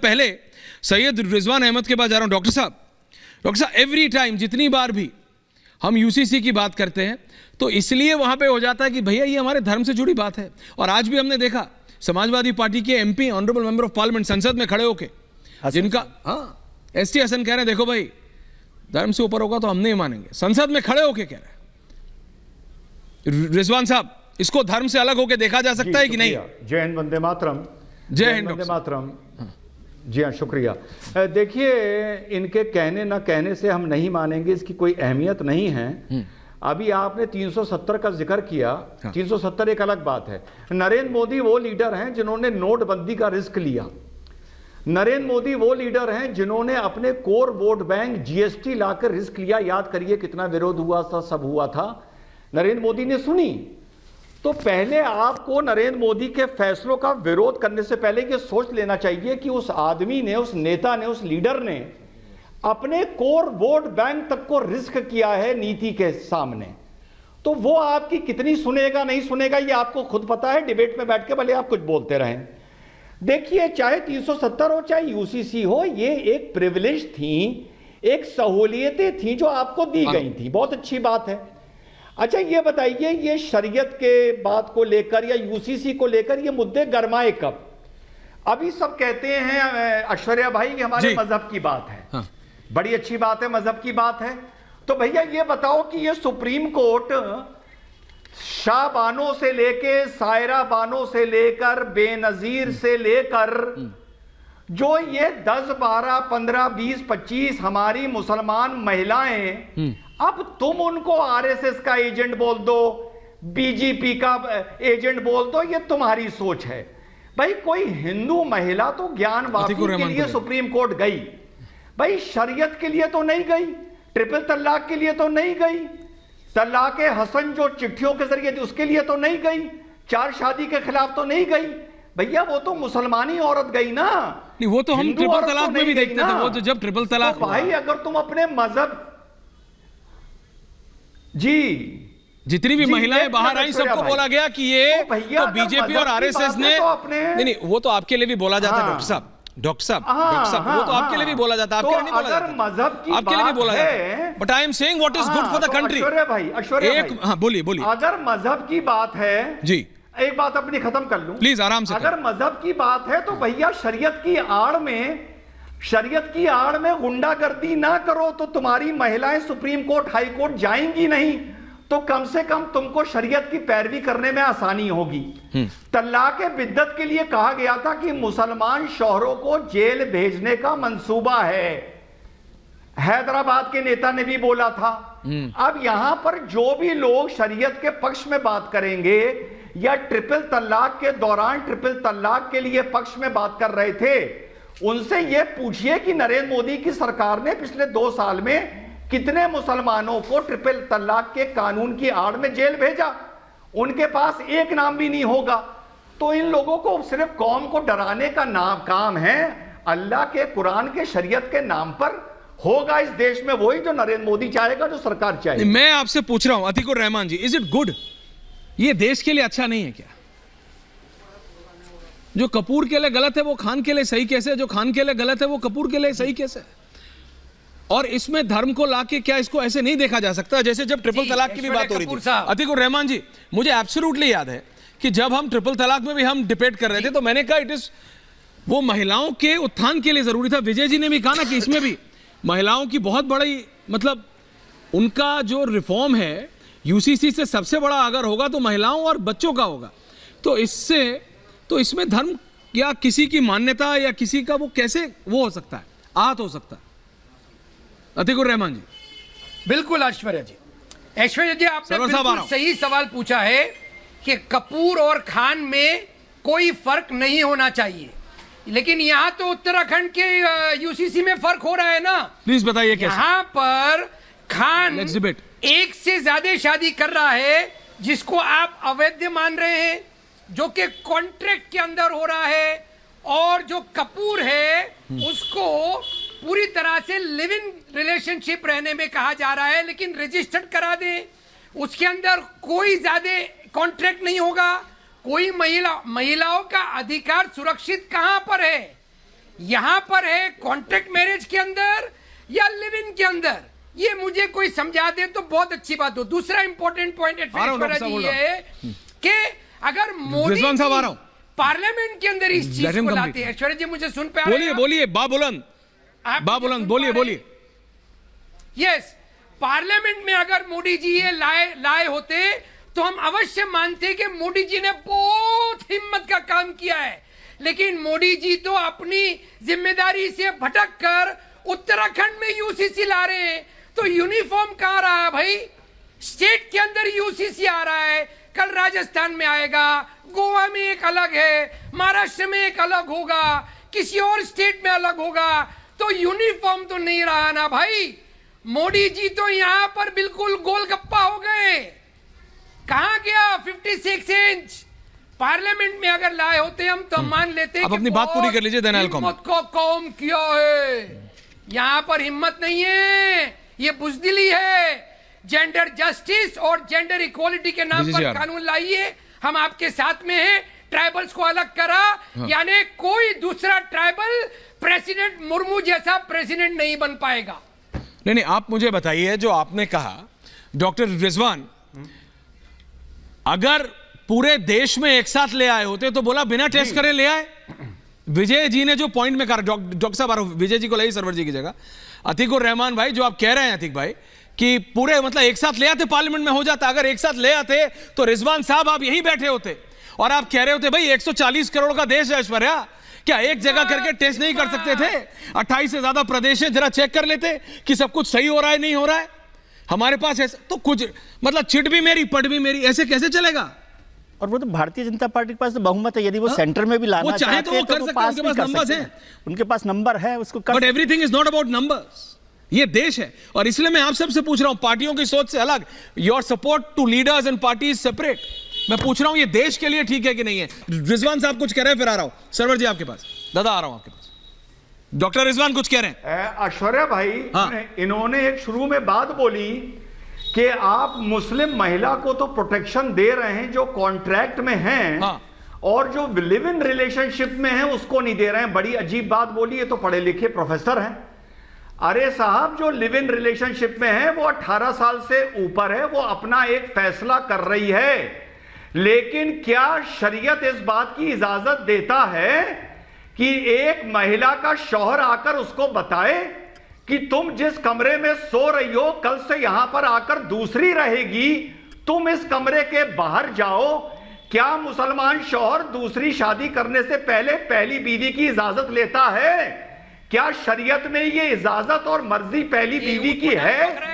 पहले सैयद रिजवान अहमद के पास जा रहा हूं। डॉक्टर साहब एवरी टाइम जितनी बार भी हम यूसीसी की बात करते हैं तो इसलिए वहां पे हो जाता है कि भैया ये हमारे धर्म से जुड़ी बात है। और आज भी हमने देखा समाजवादी पार्टी के MP honourable member of parliament संसद में खड़े होके जिनका एसटी हसन कह रहे हैं देखो भाई धर्म से ऊपर होगा तो हम नहीं मानेंगे, संसद में खड़े होके कह रहे हैं। रिजवान साहब, इसको धर्म से अलग होके देखा जा सकता है कि नहीं? जय हिंद, वंदे मातरम। जय हिंद, वंदे मातरम। जी हाँ, शुक्रिया। देखिए, इनके कहने ना कहने से हम नहीं मानेंगे इसकी कोई अहमियत नहीं है। अभी आपने 370 का जिक्र किया। 370 एक अलग बात है। नरेंद्र मोदी वो लीडर हैं जिन्होंने नोटबंदी का रिस्क लिया। नरेंद्र मोदी वो लीडर हैं जिन्होंने अपने कोर वोट बैंक जीएसटी लाकर रिस्क लिया। याद करिए कितना विरोध हुआ था, सब हुआ था, नरेंद्र मोदी ने सुनी। तो पहले आपको नरेंद्र मोदी के फैसलों का विरोध करने से पहले ये सोच लेना चाहिए कि उस आदमी ने, उस नेता ने, उस लीडर ने अपने कोर वोट बैंक तक को रिस्क किया है नीति के सामने। तो वो आपकी कितनी सुनेगा नहीं सुनेगा ये आपको खुद पता है। डिबेट में बैठ के भले आप कुछ बोलते रहें। देखिए, चाहे 370 हो चाहे यूसीसी हो, ये एक प्रिविलेज थी, एक सहूलियतें थी जो आपको दी गई थी। बहुत अच्छी बात है। अच्छा, ये बताइए, ये शरीयत के बात को लेकर या यूसीसी को लेकर ये मुद्दे गरमाए कब? अभी सब कहते हैं ऐश्वर्या भाई कि हमारे मजहब की बात है। हाँ। बड़ी अच्छी बात है, मजहब की बात है। तो भैया ये बताओ कि ये सुप्रीम कोर्ट शाह बानो से लेके, सायरा बानो से लेकर, बेनजीर से लेकर जो ये 10, 12, 15, 20, 25 हमारी मुसलमान महिलाएं, अब तुम उनको आरएसएस का एजेंट बोल दो, बीजेपी का एजेंट बोल दो, ये तुम्हारी सोच है। भाई कोई हिंदू महिला तो ज्ञान वापसी के लिए सुप्रीम कोर्ट गई, भाई शरीयत के लिए तो नहीं गई, ट्रिपल तलाक के लिए तो नहीं गई, तलाक हसन जो चिट्ठियों के जरिए थी उसके लिए तो नहीं गई, 4 शादी के खिलाफ तो नहीं गई। भैया वो तो मुसलमानी औरत गई ना। नहीं, वो तो हम ट्रिपल तलाक में भी देखते थे। वो तो जब ट्रिपल तलाक तो भाई अगर तुम अपने मजहब, जी जितनी भी महिलाएं बाहर आई सबको बोला गया कि ये तो बीजेपी और आरएसएस ने, नहीं वो तो आपके लिए भी बोला जाता है डॉक्टर साहब, वो तो आपके लिए भी बोला जाता है, आपके लिए नहीं बोला जाता, मजहब की आपके लिए भी बोला जाता है। But I am saying what is good for the country. एक, हाँ बोलिए। अगर मजहब की बात है जी, एक बात अपनी खत्म कर लूं प्लीज, आराम से। अगर मजहब की बात है तो भैया शरीयत की आड़ में गुंडागर्दी ना करो तो तुम्हारी महिलाएं सुप्रीम कोर्ट, हाई कोर्ट जाएंगी नहीं, तो कम से कम तुमको शरीयत की पैरवी करने में आसानी होगी। तलाक बिद्दत के लिए कहा गया था कि मुसलमान शौहरों को जेल भेजने का मंसूबा है, हैदराबाद के नेता ने भी बोला था। अब यहां पर जो भी लोग शरीयत के पक्ष में बात करेंगे या ट्रिपल तलाक के दौरान ट्रिपल तलाक के लिए पक्ष में बात कर रहे थे, उनसे यह पूछिए कि नरेंद्र मोदी की सरकार ने पिछले 2 साल में कितने मुसलमानों को ट्रिपल तलाक के कानून की आड़ में जेल भेजा। उनके पास एक नाम भी नहीं होगा। तो इन लोगों को सिर्फ कौम को डराने का नाम काम है। अल्लाह के कुरान के शरीयत के नाम पर होगा इस देश में वही जो नरेंद्र मोदी चाहेगा, जो सरकार चाहेगी। मैं आपसे पूछ रहा हूं अतीकुर रहमान जी, इज इट गुड? ये देश के लिए अच्छा नहीं है क्या? जो कपूर के लिए गलत है वो खान के लिए सही कैसे? जो खान के लिए गलत है वो कपूर के लिए सही कैसे? और इसमें धर्म को लाके क्या इसको ऐसे नहीं देखा जा सकता जैसे जब ट्रिपल तलाक की भी बात हो रही थी? अतीकुर रहमान जी, मुझे एब्सोल्युटली याद है कि जब हम ट्रिपल तलाक में भी हम डिबेट कर रहे थे तो मैंने कहा इट इज वो महिलाओं के उत्थान के लिए जरूरी था। विजय जी ने भी कहा ना कि इसमें भी महिलाओं की बहुत बड़ी, मतलब उनका जो रिफॉर्म है यूसीसी से सबसे बड़ा अगर होगा तो महिलाओं और बच्चों का होगा। तो इससे तो इसमें धर्म या किसी की मान्यता या किसी का वो कैसे वो हो सकता है, आहत हो सकता है? अतीकुर रहमान जी। बिल्कुल ऐश्वर्या जी, आपने बिल्कुल सही सवाल पूछा है कि कपूर और खान में कोई फर्क नहीं होना चाहिए, लेकिन यहाँ तो उत्तराखंड के यूसीसी में फर्क हो रहा है ना। प्लीज बताइए कैसे? यहाँ पर खान एक से ज्यादा शादी कर रहा है जिसको आप अवैध मान रहे हैं, जो कि कॉन्ट्रैक्ट के अंदर हो रहा है, और जो कपूर है उसको पूरी तरह से लिव इन रिलेशनशिप रहने में कहा जा रहा है, लेकिन रजिस्टर्ड करा दें, उसके अंदर कोई ज्यादा कॉन्ट्रैक्ट नहीं होगा। कोई महिलाओं का अधिकार सुरक्षित कहां पर है? यहां पर है कॉन्ट्रैक्ट मैरिज के अंदर या लिव इन के अंदर, ये मुझे कोई समझा दे तो बहुत अच्छी बात हो। दूसरा इंपॉर्टेंट पॉइंट ऐश्वर्या जी ये है कि अगर मोदी पार्लियामेंट के अंदर इस चीज को लाते हैं, ऐश्वर्या जी मुझे सुन पा रहे हैं? बोलिए बाबुलंद बोलिए। यस, पार्लियामेंट में अगर मोदी जी ये लाए होते तो हम अवश्य मानते कि मोदी जी ने बहुत हिम्मत का काम किया है, लेकिन मोदी जी तो अपनी जिम्मेदारी से भटक कर उत्तराखंड में यूसीसी ला रहे हैं। तो यूनिफॉर्म कहां रहा है भाई? स्टेट के अंदर यूसीसी आ रहा है, कल राजस्थान में आएगा, गोवा में एक अलग है, महाराष्ट्र में एक अलग होगा, किसी और स्टेट में अलग होगा, तो यूनिफॉर्म तो नहीं रहा ना भाई। मोदी जी तो यहां पर बिल्कुल गोलगप्पा हो गए। कहां गया 56 इंच? पार्लियामेंट में अगर लाए होते हम तो मान लेते आप अपनी बात पूरी कर लीजिए, देन आई हिम्मत को कौम किया है। यहां पर हिम्मत नहीं है, ये बुजदिली है। जेंडर जस्टिस और जेंडर इक्वालिटी के नाम पर कानून लाइए, हम आपके साथ में हैं। ट्राइबल्स को अलग करा, यानी कोई दूसरा ट्राइबल प्रेसिडेंट मुर्मू जैसा प्रेसिडेंट नहीं बन पाएगा। नहीं, आप मुझे बताइए, जो आपने कहा डॉक्टर रिजवान, अगर पूरे देश में एक साथ ले आए होते तो बोला बिना टेस्ट करे ले आए। विजय जी ने जो पॉइंट में कहा, डॉक्टर साहब विजय जी को लाइए सरवर जी की जगह, अतीकुर रहमान भाई, जो आप कह रहे हैं अतीक भाई कि पूरे मतलब एक साथ ले आते पार्लियामेंट में हो जाता। अगर एक साथ ले आते तो रिजवान साहब आप यहीं बैठे होते और आप कह रहे होते भाई 140 करोड़ का देश है ऐश्वर्या, क्या एक जगह करके टेस्ट नहीं कर सकते थे? 28 से ज्यादा प्रदेश है, जरा चेक कर लेते कि सब कुछ सही हो रहा है नहीं हो रहा है। हमारे पास ऐसा तो कुछ मतलब चिट भी मेरी पट भी मेरी, ऐसे कैसे चलेगा? और वो तो भारतीय जनता पार्टी के पास तो बहुमत है, यदि वो सेंटर में भी लाना चाहे तो वो कर सकते हैं, उनके पास नंबर्स हैं, उनके पास नंबर है, उसको कर। But everything is not about numbers. ये देश है, और इसलिए मैं आप सबसे पूछ रहा हूं, पार्टियों की सोच से अलग, your support to leaders and parties separate. मैं पूछ रहा हूं ये देश के लिए ठीक है कि नहीं है? रिजवान साहब कुछ कह रहे हैं, फिर आ रहा हूं सरवर जी आपके पास। दादा आ रहा हूं आपके पास। डॉक्टर रिजवान कुछ कह रहे हैं। ऐश्वर्या भाई, इन्होंने एक शुरू में बात बोली कि आप मुस्लिम महिला को तो प्रोटेक्शन दे रहे हैं जो कॉन्ट्रैक्ट में हैं, और जो लिव इन रिलेशनशिप में है उसको नहीं दे रहे हैं। बड़ी अजीब बात बोली, ये तो पढ़े लिखे प्रोफेसर हैं। अरे साहब, जो लिव इन रिलेशनशिप में है वो 18 साल से ऊपर है, वो अपना एक फैसला कर रही है, लेकिन क्या शरीयत इस बात की इजाजत देता है कि एक महिला का शौहर आकर उसको बताए कि तुम जिस कमरे में सो रही हो कल से यहां पर आकर दूसरी रहेगी, तुम इस कमरे के बाहर जाओ? क्या मुसलमान शौहर दूसरी शादी करने से पहले पहली बीवी की इजाजत लेता है? क्या शरीयत में ये इजाजत और मर्जी पहली बीवी की है?